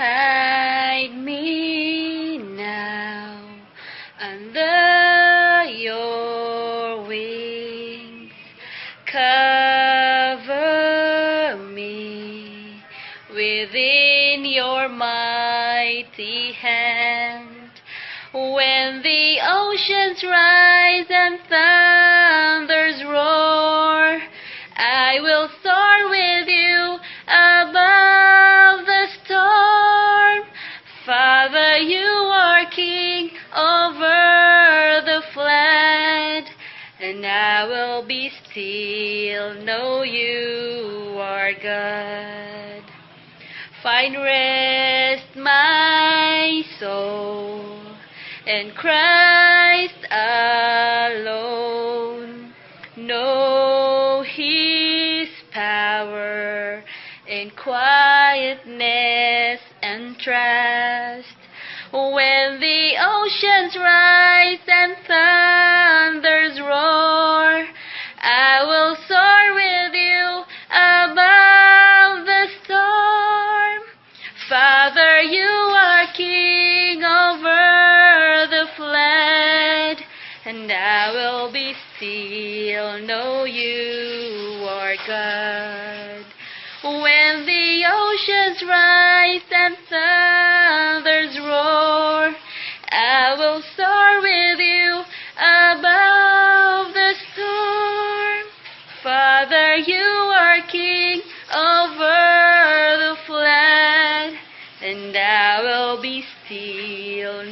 Hide me now under your wings. Cover me within your mighty hand. When the oceans rise and thunders roar, I will soar with you above the storm. Father, you are king over the flood, and I will be still, know you are God. Find rest, my soul, in Christ alone. Know His power in quietness and trust. When the oceans rise and thunders roar, I will soar with you above the storm. Father, you are king over the flood, and I will be still, know you are God. When the oceans rise and thunders roar, I will soar with you above the storm. Father, you are king over the flood, and I will be still,